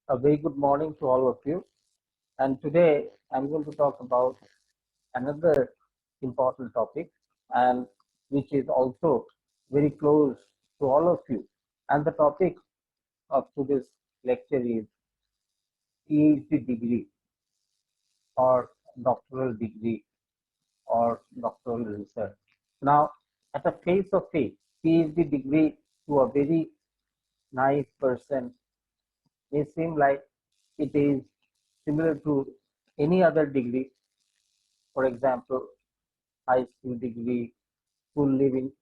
A very good morning to all of you. And today I'm going to talk about another important topic, and which is also very close to all of you. And the topic of today's lecture is PhD degree or doctoral degree or doctoral research. Now, at a face of it, PhD degree to a very naive person may seem like it is similar to any other degree. For example, high school degree, school living,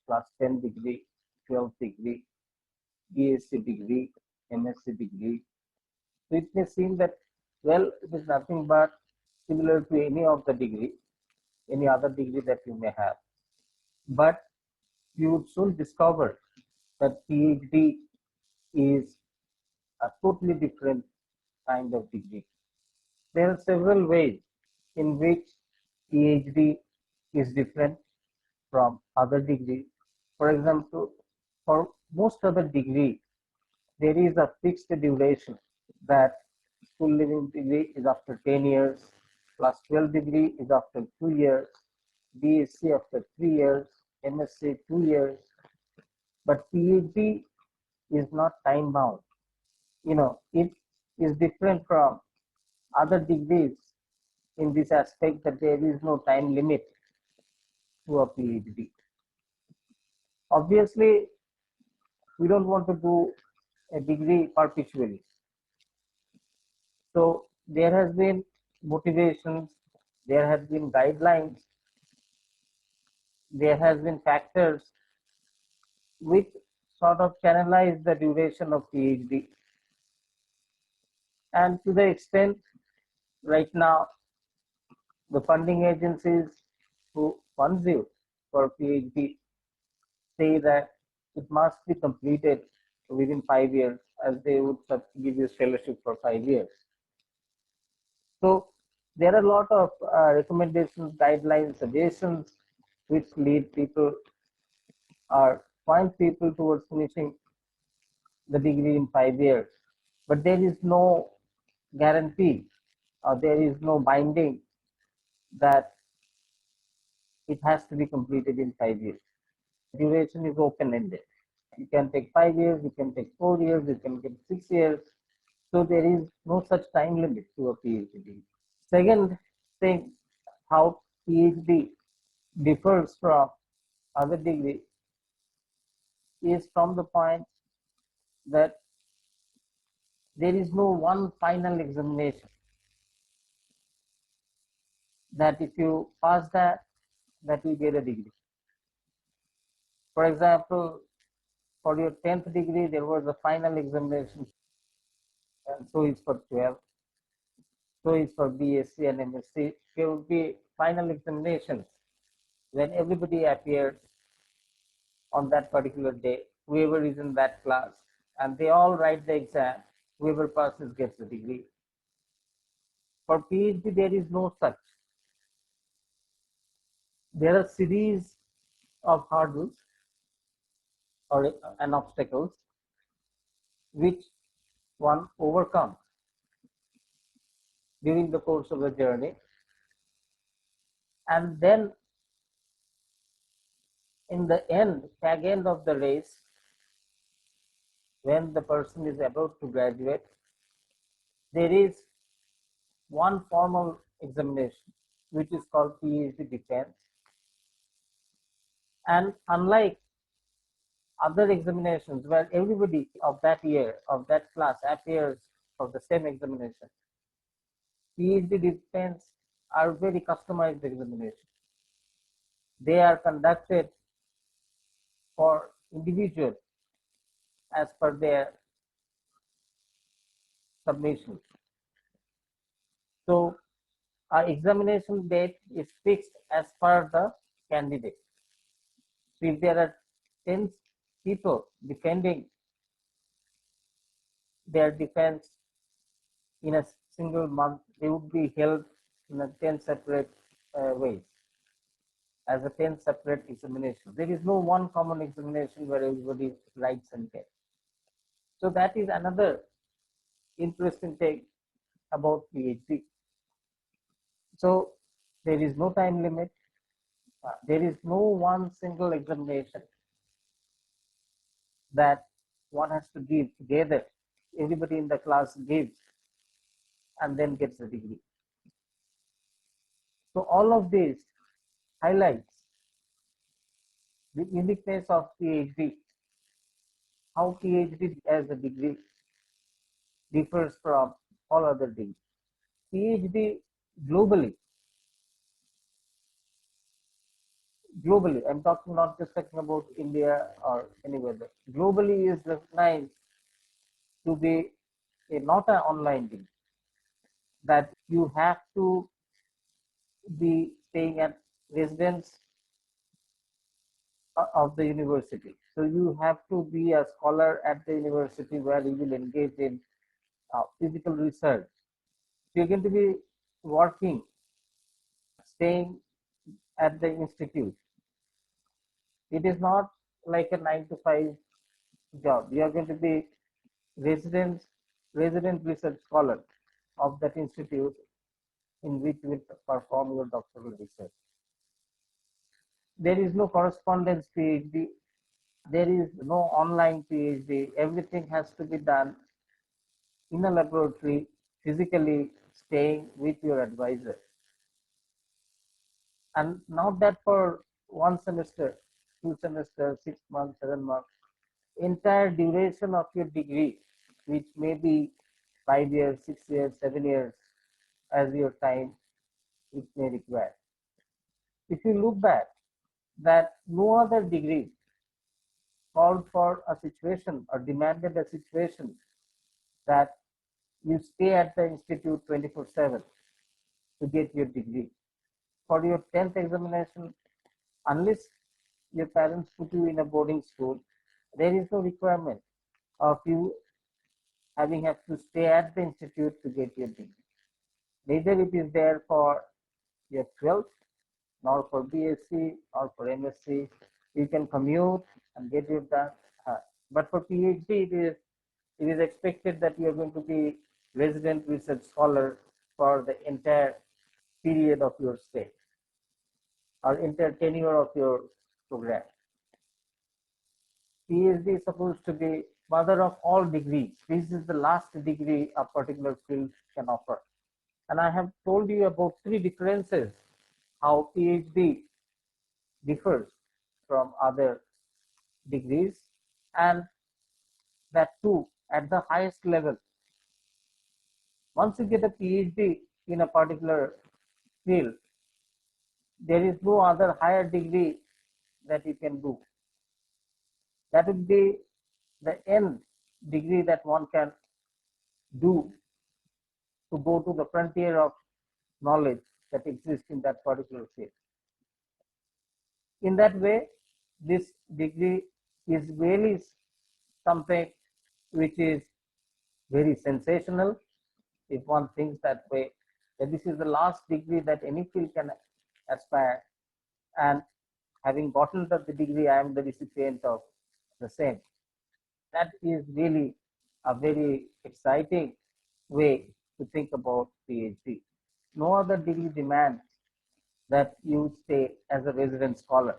class 10 degree, 12 degree, BSc degree, MSc degree. So it may seem that, well, it is nothing but similar to any of the degree, any other degree that you may have. But you would soon discover that PhD is a totally different kind of degree. There are several ways in which PhD is different from other degrees. For example, for most other degree, there is a fixed duration that school living degree is after 10 years, plus 12 degree is after 2 years, BSc after 3 years, MSc 2 years, but PhD is not time bound. It is different from other degrees in this aspect that there is no time limit to a PhD. Obviously, we don't want to do a degree perpetually. So there has been motivations, there has been guidelines, there has been factors which sort of channelize the duration of PhD. And to the extent right now, the funding agencies who funds you for PhD say that it must be completed within 5 years, as they would give you scholarship for 5 years. So there are a lot of recommendations, guidelines, suggestions which lead people or point people towards finishing the degree in 5 years. But there is no guarantee or there is no binding that it has to be completed in 5 years. Duration is open ended. You can take 5 years, you can take 4 years, you can get 6 years. So there is no such time limit to a PhD. Second thing, how PhD differs from other degree is from the point that there is no one final examination that if you pass that you get a degree. For example, for your 10th degree, there was a final examination, and so is for 12, so is for BSc and MSc. There will be final examinations when everybody appears on that particular day, whoever is in that class, and they all write the exam. Whoever passes gets the degree. For PhD, there is no such. There are series of hurdles or and obstacles which one overcomes during the course of the journey, and then in the end, tag end of the race, when the person is about to graduate, there is one formal examination which is called PhD defense. And unlike other examinations where everybody of that year, of that class appears for the same examination, PhD defense are very customized examinations. They are conducted for individuals as per their submissions. So our examination date is fixed as per the candidate. So if there are 10 people defending their defense in a single month, they would be held in a 10 separate ways as a 10 separate examination. There is no one common examination where everybody writes and gets. So that is another interesting thing about PhD. So there is no time limit. There is no one single examination that one has to give together. Everybody in the class gives and then gets a degree. So all of this highlights the uniqueness of PhD, how PhD as a degree differs from all other degrees. PhD globally, globally, I'm talking not just talking about India or anywhere. Globally is recognized to be not an online degree, that you have to be staying at residence of the university. So you have to be a scholar at the university where you will engage in physical research. So you're going to be working, staying at the institute. It is not like a 9 to 5 job. You are going to be resident resident research scholar of that institute in which you will perform your doctoral research. There is no correspondence PhD. There is no online PhD. Everything has to be done in a laboratory, physically staying with your advisor. And not that for 1 semester, 2 semesters, 6 months, 7 months, entire duration of your degree, which may be 5 years, 6 years, 7 years, as your time it may require. If you look back, that no other degree called for a situation or demanded a situation that you stay at the institute 24/7 to get your degree. For your 10th examination, unless your parents put you in a boarding school, there is no requirement of you having have to stay at the institute to get your degree. Neither it is there for your 12th, nor for BSc or for MSc. You can commute and get your done. But for PhD, it is expected that you are going to be resident research scholar for the entire period of your stay or entire tenure of your program. PhD is supposed to be mother of all degrees. This is the last degree a particular field can offer. And I have told you about three differences how PhD differs from other degrees, and that too at the highest level. Once you get a PhD in a particular field, there is no other higher degree that you can do. That would be the end degree that one can do to go to the frontier of knowledge that exists in that particular field. In that way, this degree is really something which is very sensational if one thinks that way, that this is the last degree that any field can aspire, and having gotten the degree, I am the recipient of the same. That is really a very exciting way to think about PhD. No other degree demands that you stay as a resident scholar,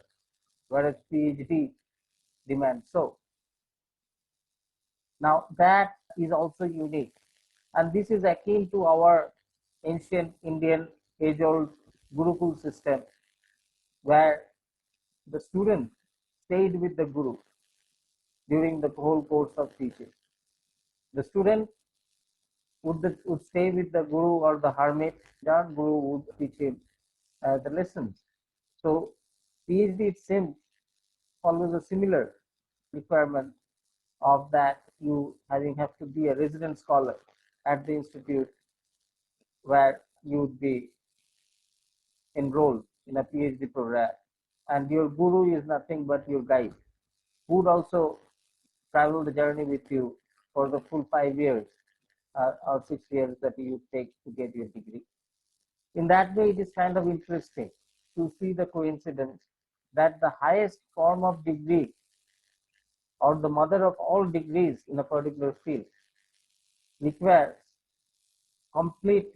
whereas PhD demands so. Now that is also unique, and this is akin to our ancient Indian age-old Gurukul system, where the student stayed with the Guru during the whole course of teaching. The student would stay with the Guru or the hermit, the Guru would teach him the lessons. So PhD it seems follows a similar requirement of that you having have to be a resident scholar at the institute where you would be enrolled in a PhD program, and your guru is nothing but your guide, who would also travel the journey with you for the full 5 years or 6 years that you take to get your degree. In that way, it is kind of interesting to see the coincidence that the highest form of degree or the mother of all degrees in a particular field requires complete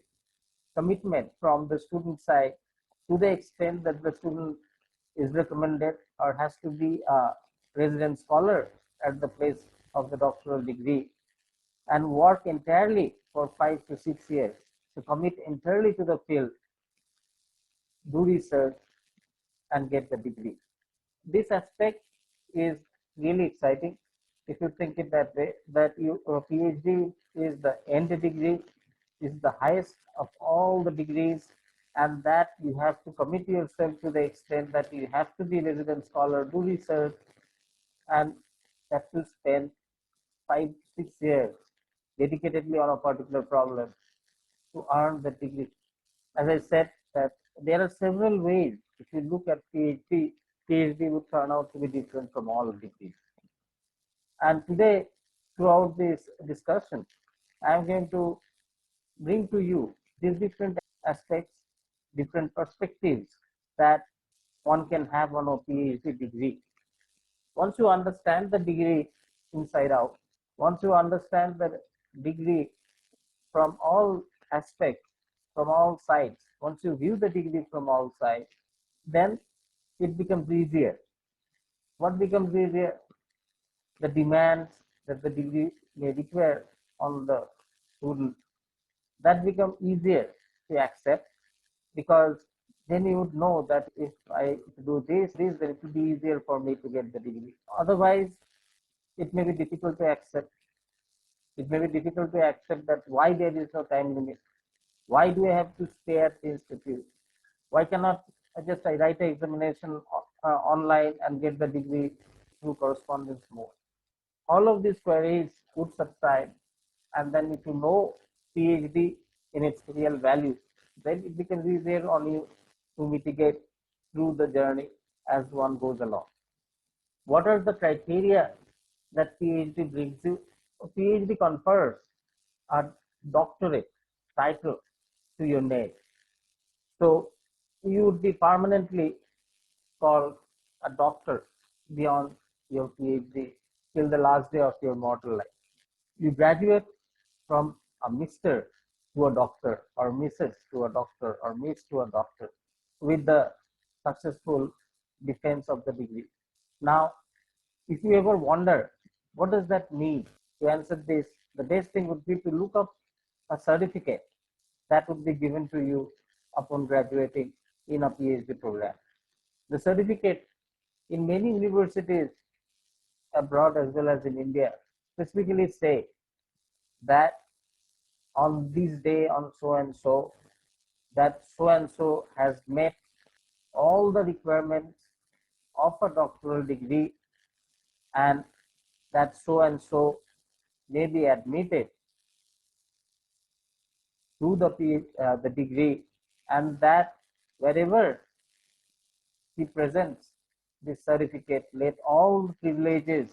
commitment from the student side to the extent that the student is recommended or has to be a resident scholar at the place of the doctoral degree and work entirely for 5 to 6 years to commit entirely to the field, do research, and get the degree. This aspect is really exciting if you think it that way, that your PhD is the end degree, is the highest of all the degrees, and that you have to commit yourself to the extent that you have to be a resident scholar, do research, and that will spend 5 6 years dedicatedly on a particular problem to earn the degree. As I said, that there are several ways. If you look at PhD would turn out to be different from all degrees. And today, throughout this discussion, I am going to bring to you these different aspects, different perspectives that one can have on a PhD degree. Once you understand the degree inside out, once you understand the degree from all aspects, from all sides, once you view the degree from all sides, then it becomes easier. What becomes easier? The demands that the degree may require on the student, that become easier to accept, because then you would know that if I do this, then it will be easier for me to get the degree. Otherwise, it may be difficult to accept. It may be difficult to accept that why there is no time limit. Why do I have to stay at the institute? Why cannot I write an examination online and get the degree through correspondence mode? All of these queries would subside, and then if you know PhD in its real value, then it becomes easier on you to mitigate through the journey as one goes along. What are the criteria that PhD brings you? A PhD confers a doctorate title to your name. So you would be permanently called a doctor beyond your PhD till the last day of your mortal life. You graduate from a Mr. to a doctor, or Mrs. to a doctor, or Miss to a doctor with the successful defense of the degree. Now, if you ever wonder what does that mean, to answer this, the best thing would be to look up a certificate that would be given to you upon graduating in a PhD program. The certificate in many universities abroad as well as in India specifically say that on this day, on so and so, that so and so has met all the requirements of a doctoral degree, and that so and so may be admitted to the degree, and that wherever he presents this certificate, let all privileges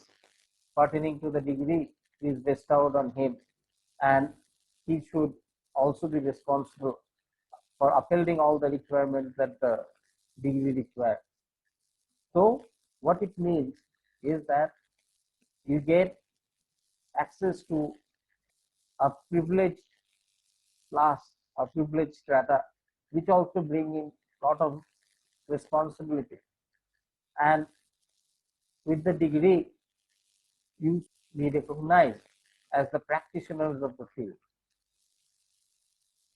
pertaining to the degree is bestowed on him, and he should also be responsible for upholding all the requirements that the degree requires. So what it means is that you get access to a privileged class or privileged strata, which also bring in a lot of responsibility. And with the degree, you be recognized as the practitioners of the field.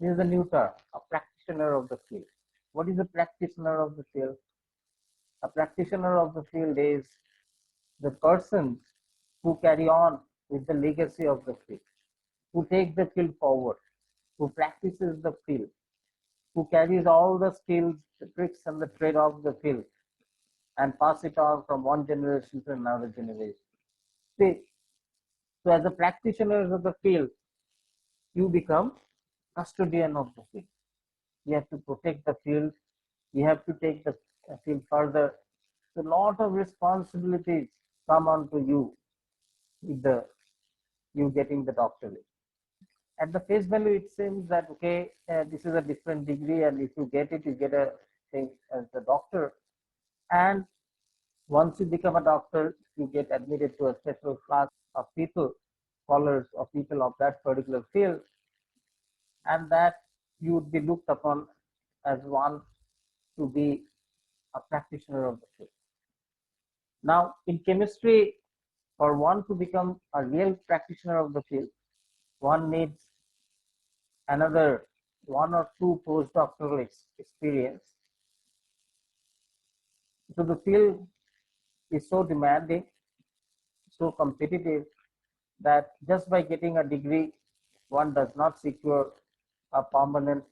This is a new term, a practitioner of the field. What is a practitioner of the field? A practitioner of the field is the person who carry on with the legacy of the field, who takes the field forward, who practices the field, who carries all the skills, the tricks, and the trade of the field and pass it on from one generation to another generation. See, so as a practitioner of the field, you become custodian of the field. You have to protect the field. You have to take the field further. So a lot of responsibilities come onto you with you getting the doctorate. At the face value, it seems that okay, this is a different degree, and if you get it, you get a thing as a doctor. And once you become a doctor, you get admitted to a special class of people scholars or people of that particular field, and that you would be looked upon as one to be a practitioner of the field. Now, in chemistry, for one to become a real practitioner of the field, one needs another one or two postdoctoral experience. So the field is so demanding, so competitive, that just by getting a degree, one does not secure a permanent,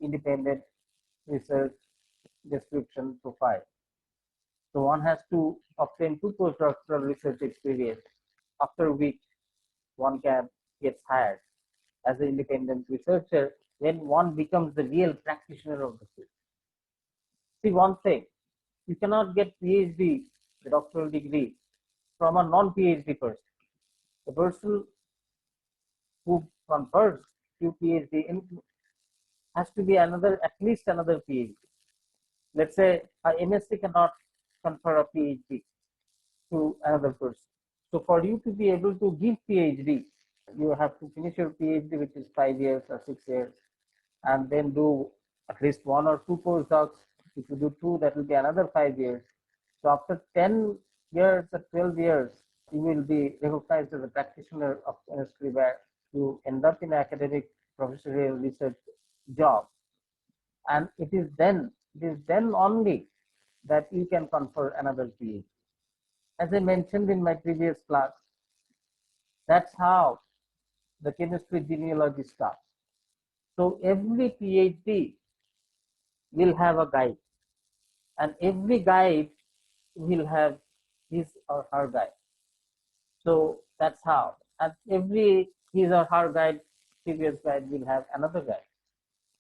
independent research description profile. So one has to obtain two postdoctoral research experience, after which one can get hired as an independent researcher when one becomes the real practitioner of the field. See one thing, you cannot get PhD, the doctoral degree, from a non-PhD person. The person who confers to PhD has to be at least another PhD. Let's say a MSc cannot confer a PhD to another person. So for you to be able to give PhD, you have to finish your PhD, which is 5 years or 6 years, and then do at least one or two postdocs. If you do two, that will be another 5 years. So after 10 years or 12 years, you will be recognized as a practitioner of chemistry, where you end up in academic professorial research job. And it is then only that you can confer another PhD. As I mentioned in my previous class, that's how the chemistry genealogy starts. So every PhD will have a guide, and every guide will have his or her guide. So that's how, and every his or her guide, previous guide, will have another guide,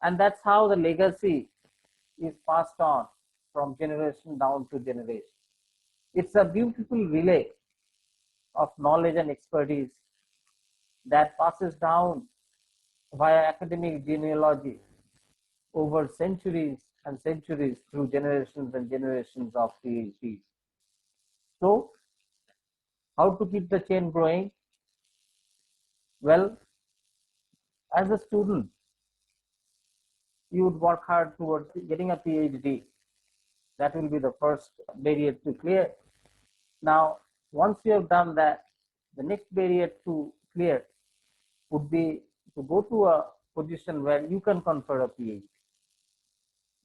and that's how the legacy is passed on from generation down to generation. It's a beautiful relay of knowledge and expertise that passes down via academic genealogy over centuries and centuries through generations and generations of PhDs. So, how to keep the chain growing? Well, as a student, you would work hard towards getting a PhD. That will be the first barrier to clear. Now, once you have done that, the next barrier to clear would be to go to a position where you can confer a PhD.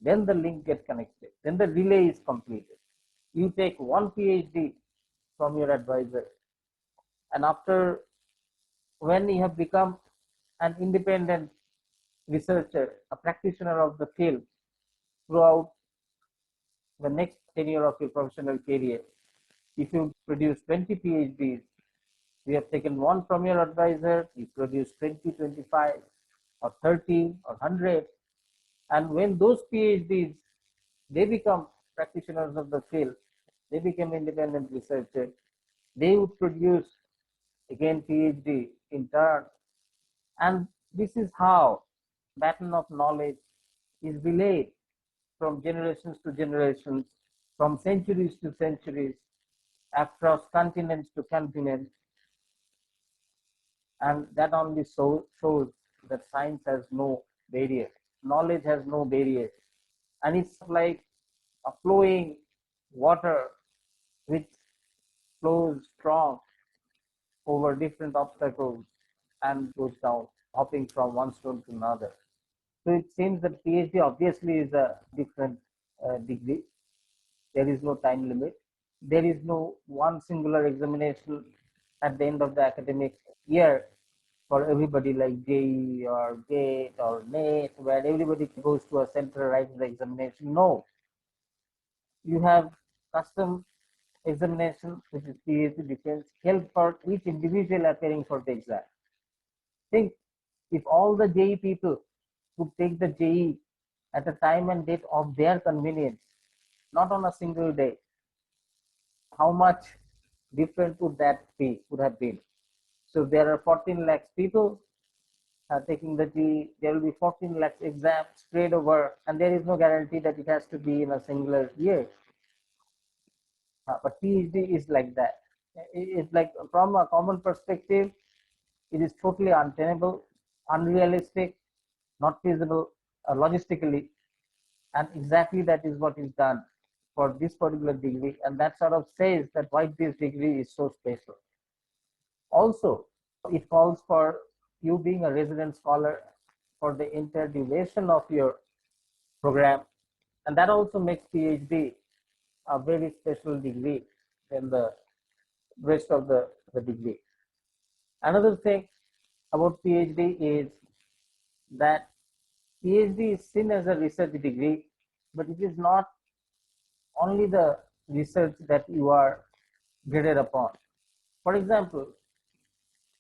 Then the link gets connected. Then the relay is completed. You take one PhD from your advisor, and after, when you have become an independent researcher, a practitioner of the field throughout the next tenure of your professional career, if you produce 20 PhDs, you have taken one from your advisor, you produce 20, 25, or 30, or 100, and when those PhDs, they become practitioners of the field, they become independent researchers, they would produce again PhD in turn, and this is how baton of knowledge is relayed from generations to generations, from centuries to centuries, across continents to continents, and that only shows that science has no barrier, knowledge has no barrier, and it's like a flowing water which flows strong over different obstacles and goes down, hopping from one stone to another. So it seems that PhD obviously is a different degree. There is no time limit. There is no one singular examination at the end of the academic year for everybody, like JEE or GATE or NET, where everybody goes to a center, writes the examination. No, you have custom examination, which is PhD defense, held for each individual appearing for the exam. Think, if all the JEE people could take the JEE at a time and date of their convenience, not on a single day, how much different would that be, would have been? So there are 14 lakhs people taking the JEE. There will be 14 lakhs exams spread over, and there is no guarantee that it has to be in a singular year. But PhD is like that. It's like, from a common perspective, It is totally untenable, unrealistic, not feasible logistically, and exactly that is what is done for this particular degree, and that sort of says that why this degree is so special. Also, it calls for you being a resident scholar for the entire duration of your program, and that also makes PhD a very special degree than the rest of the degree. Another thing about PhD is that PhD is seen as a research degree, but it is not only the research that you are graded upon. For example,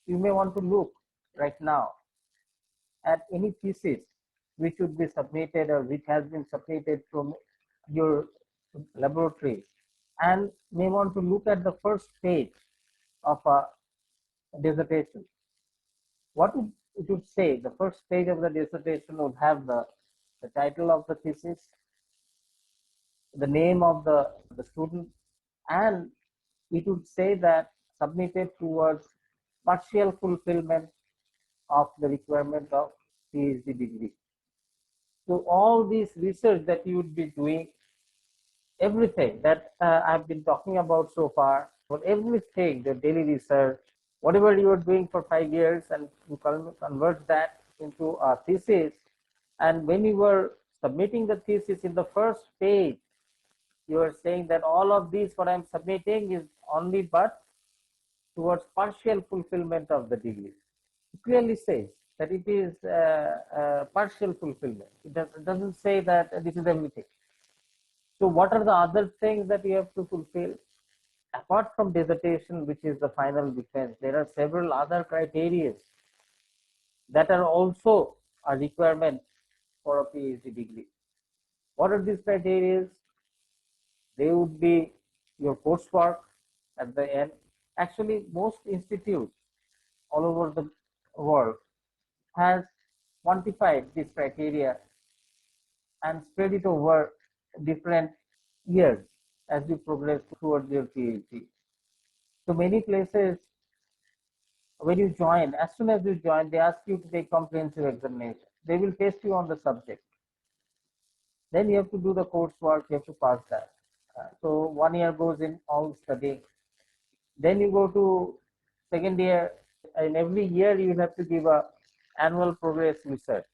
you may want to look right now at any thesis which would be submitted or which has been submitted from your laboratory, and may want to look at the first page of a dissertation. What it would say, the first page of the dissertation would have the title of the thesis, the name of the student, and it would say that submitted towards partial fulfillment of the requirement of PhD degree. So all this research that you would be doing, everything that I've been talking about so far, for everything, the daily research, whatever you are doing for 5 years, and you convert that into a thesis. And when you were submitting the thesis in the first page, you are saying that all of these, what I'm submitting, is only but towards partial fulfillment of the degree. It clearly says that it is partial fulfillment. It doesn't say that this is everything. So what are the other things that you have to fulfill? Apart from dissertation, which is the final defense, there are several other criteria that are also a requirement for a PhD degree. What are these criteria? They would be your coursework at the end. Actually, most institutes all over the world has quantified this criteria and spread it over different years as you progress towards your PhD. So many places, when you join, as soon as you join, they ask you to take comprehensive examination. They will test you on the subject. Then you have to do the coursework, you have to pass that. So 1 year goes in all studying. Then you go to second year, and every year you will have to give a annual progress research.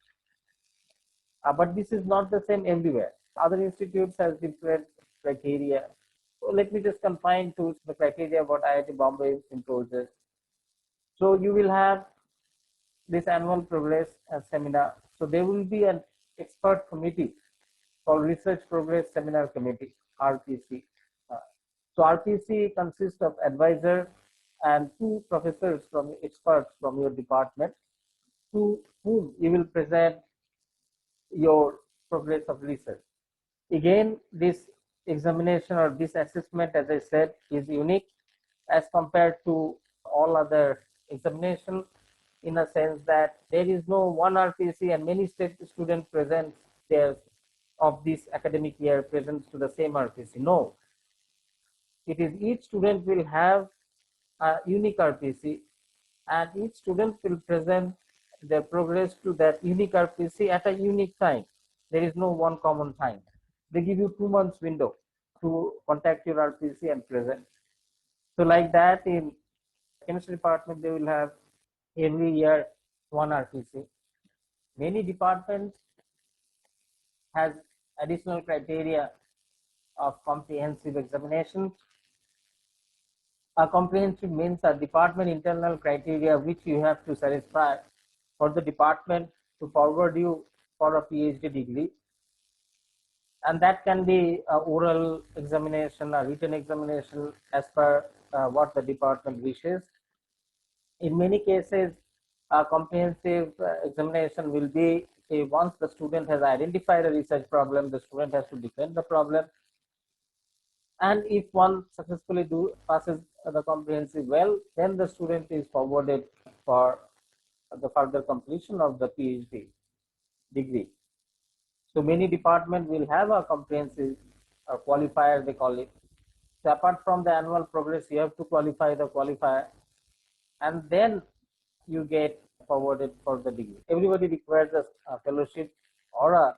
But this is not the same everywhere. Other institutes has different criteria. So let me just confine to the criteria what IIT Bombay imposes. So you will have this annual progress seminar. So there will be an expert committee called Research Progress Seminar Committee, RPC. So RPC consists of advisors and two professors from experts from your department, to whom you will present your progress of research. Again, this examination or this assessment, as I said, is unique as compared to all other examinations, in a sense that there is no one RPC and many students present there of this academic year presents to the same RPC. No, it is each student will have a unique RPC, and each student will present their progress to that unique RPC at a unique time. There is no one common time. They give you 2 months window to contact your RPC and present. So like that, in chemistry department, they will have every year one RPC. Many departments has additional criteria of comprehensive examination. A comprehensive means a department internal criteria which you have to satisfy for the department to forward you for a PhD degree. And that can be a oral examination, a written examination, as per what the department wishes. In many cases, a comprehensive examination will be once the student has identified a research problem, the student has to defend the problem. And if one successfully passes the comprehensive well, then the student is forwarded for the further completion of the PhD degree. So many departments will have a comprehensive qualifier, they call it. So apart from the annual progress, you have to qualify the qualifier, and then you get forwarded for the degree. Everybody requires a fellowship or a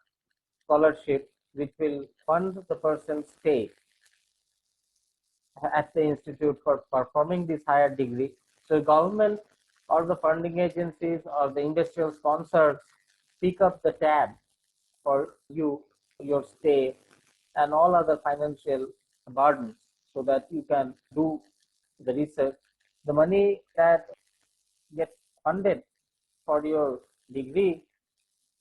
scholarship which will fund the person's stay at the institute for performing this higher degree. So government or the funding agencies or the industrial sponsors pick up the tab for you, your stay, and all other financial burdens so that you can do the research. The money that gets funded for your degree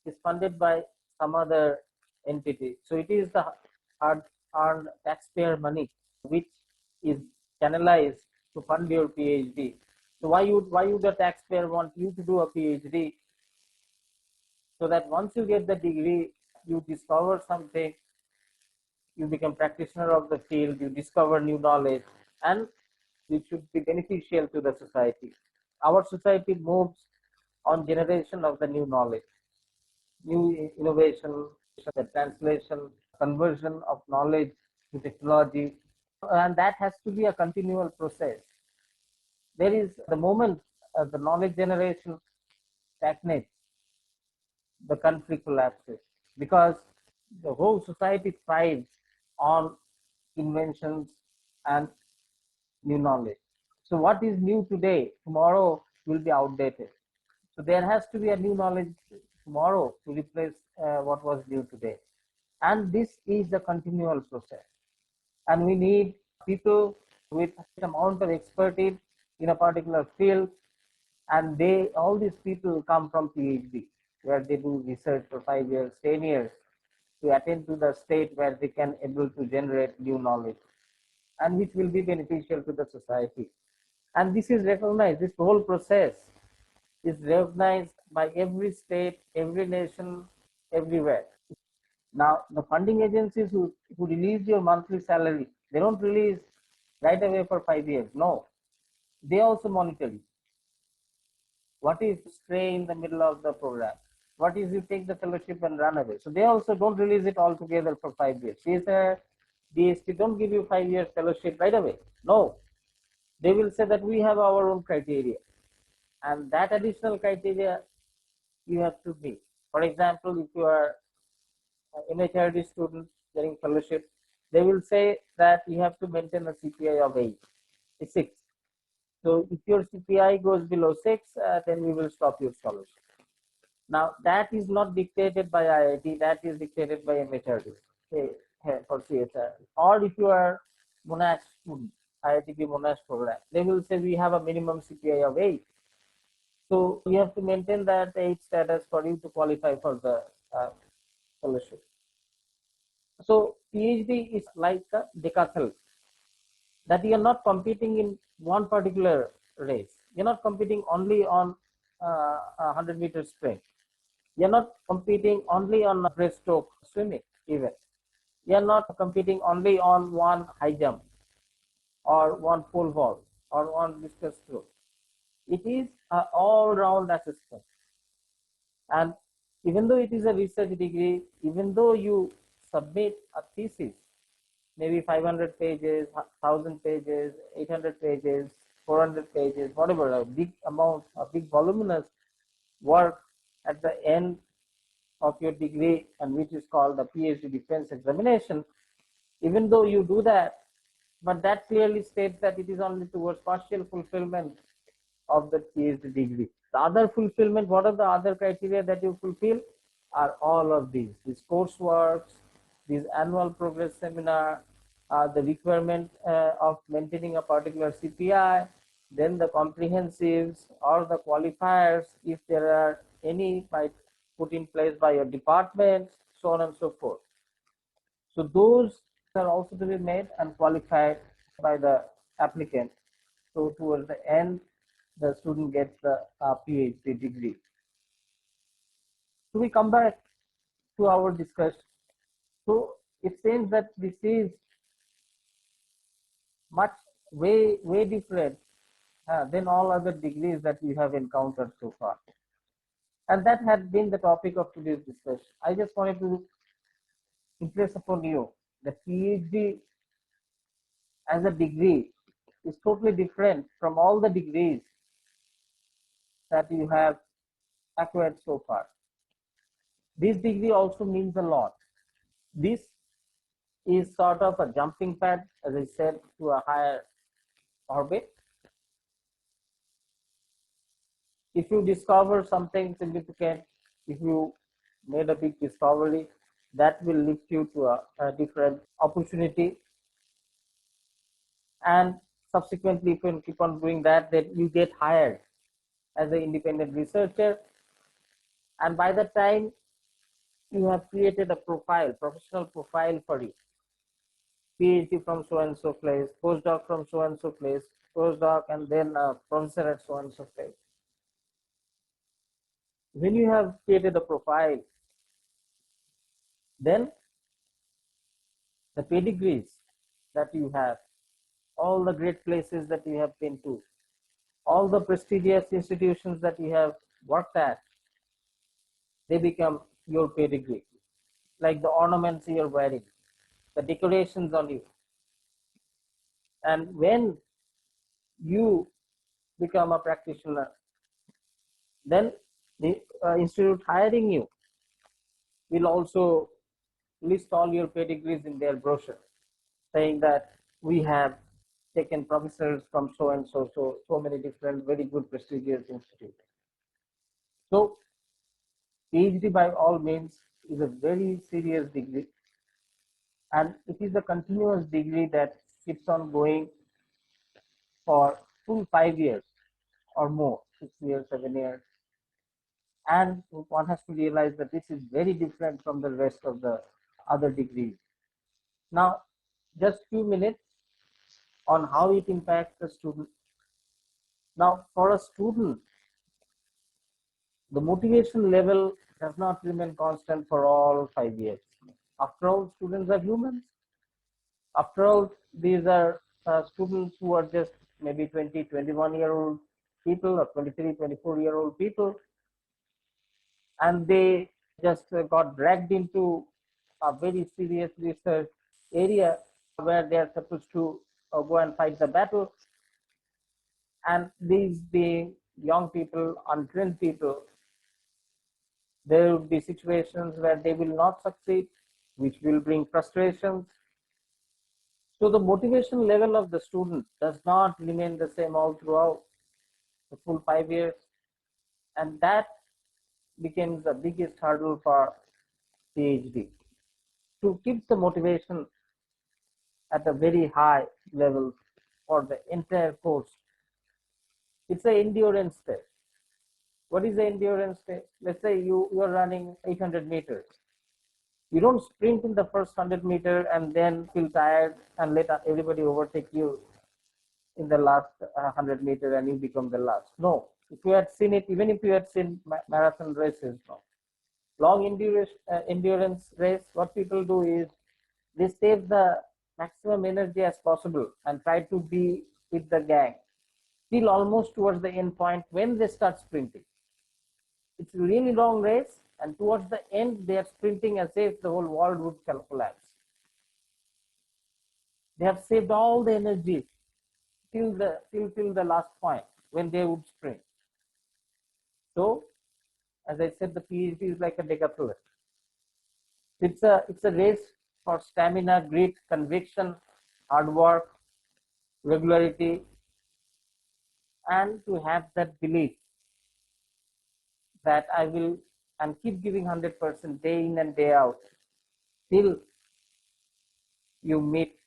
is funded by some other entity. So it is the hard earned taxpayer money which is channelized to fund your PhD. So why would the taxpayer want you to do a PhD? So that once you get the degree, you discover something, you become practitioner of the field, you discover new knowledge, and it should be beneficial to the society. Our society moves on generation of the new knowledge, new innovation, the translation, conversion of knowledge to technology, and that has to be a continual process. There is the moment the knowledge generation stagnates, the country collapses because the whole society thrives on inventions and new knowledge. So, what is new today, tomorrow will be outdated. So, there has to be a new knowledge tomorrow to replace what was new today. And this is the continual process. And we need people with amount of expertise in a particular field, and they all these people come from PhD, where they do research for 5 years, 10 years to attain to the state where they can able to generate new knowledge and which will be beneficial to the society. And this is recognized, this whole process is recognized by every state, every nation, everywhere. Now, the funding agencies who release your monthly salary, they don't release right away for 5 years. No, they also monitor you. What if you stray in the middle of the program? What if you take the fellowship and run away? So they also don't release it altogether for 5 years. CSIR, DST don't give you 5 years fellowship right away. No, they will say that we have our own criteria, and that additional criteria you have to meet. For example, if you are MHRD student getting fellowship, they will say that you have to maintain a CPI of 6. So if your CPI goes below 6, then we will stop your scholarship. Now that is not dictated by IIT, that is dictated by MHRD for CSR. Or if you are Monash student, IITB Monash program, they will say we have a minimum CPI of 8. So you have to maintain that 8 status for you to qualify for the fellowship. So PhD is like a decathlon, that you are not competing in one particular race. You're not competing only on 100-meter sprint. You're not competing only on breaststroke swimming even. You're not competing only on one high jump or one pole vault or one discus throw. It is an all-round assessment. And even though it is a research degree, even though you submit a thesis, maybe 500 pages, 1000 pages, 800 pages, 400 pages, whatever, a big amount, a big voluminous work at the end of your degree, and which is called the PhD defense examination. Even though you do that, but that clearly states that it is only towards partial fulfillment of the PhD degree. The other fulfillment, what are the other criteria that you fulfill? Are all of these courseworks, these annual progress seminar, the requirement of maintaining a particular CPI, then the comprehensives or the qualifiers, if there are any, might put in place by your department, so on and so forth. So those are also to be made and qualified by the applicant. So towards the end, the student gets the PhD degree. So we come back to our discussion. So it seems that this is much way different than all other degrees that we have encountered so far. And that had been the topic of today's discussion. I just wanted to impress upon you that PhD as a degree is totally different from all the degrees that you have acquired so far. This degree also means a lot. This is sort of a jumping pad, as I said, to a higher orbit. If you discover something significant, if you made a big discovery, that will lift you to a different opportunity. And subsequently, if you keep on doing that, then you get hired as an independent researcher. And by the time you have created a profile, professional profile for you, PhD from so and so place, postdoc from so and so place, postdoc, and then a professor at so and so place. When you have created a profile, then the pedigrees that you have, all the great places that you have been to, all the prestigious institutions that you have worked at, they become your pedigree, like the ornaments you're wearing, the decorations on you. And when you become a practitioner, then the institute hiring you will also list all your pedigrees in their brochure, saying that we have taken professors from so and so, so many different very good prestigious institutes. So PhD by all means is a very serious degree, and it is a continuous degree that keeps on going for full 5 years or more, 6 years, 7 years. And one has to realize that this is very different from the rest of the other degrees. Now, just few minutes on how it impacts the student. Now, for a student, the motivation level does not remain constant for all 5 years. After all, students are humans. After all, these are students who are just maybe 20, 21-year-old people or 23, 24-year-old people, and they just got dragged into a very serious research area where they are supposed to go and fight the battle. And these being young people, untrained people, there will be situations where they will not succeed, which will bring frustrations. So the motivation level of the student does not remain the same all throughout the full 5 years. And that becomes the biggest hurdle for PhD. To keep the motivation at a very high level for the entire course, it's an endurance test. What is the endurance test? Let's say you are running 800 meters. You don't sprint in the first 100 meter and then feel tired and let everybody overtake you in the last 100 meter and you become the last. No, if you had seen it, even if you had seen marathon races, no. Long endurance race, what people do is they save the maximum energy as possible and try to be with the gang till almost towards the end point when they start sprinting. It's a really long race, and towards the end they are sprinting as if the whole world would collapse. They have saved all the energy till the last point when they would sprint. So, as I said, the PhD is like a decathlon. It's a race for stamina, grit, conviction, hard work, regularity, and to have that belief that I will and keep giving 100% day in and day out till you meet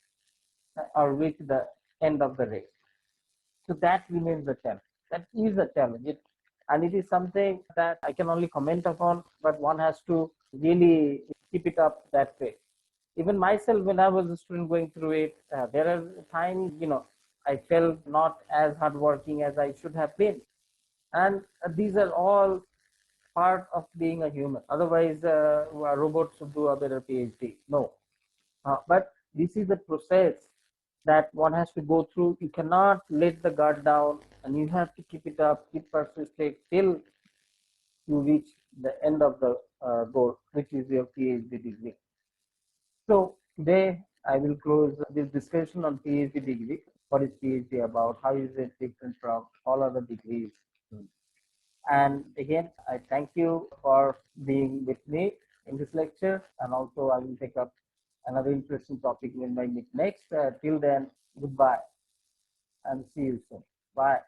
or reach the end of the race. So that remains a challenge. That is a challenge. And it is something that I can only comment upon, but one has to really keep it up that way. Even myself, when I was a student going through it, there are times, I felt not as hardworking as I should have been. And these are all part of being a human. Otherwise, robots would do a better PhD. No. But this is the process that one has to go through. You cannot let the guard down, and you have to keep it up, keep persisting till you reach the end of the goal, which is your PhD degree. So today I will close this discussion on PhD degree. What is PhD about? How is it different from all other degrees? And again, I thank you for being with me in this lecture. And also, I will take up another interesting topic when I meet next. Till then, goodbye and see you soon. Bye.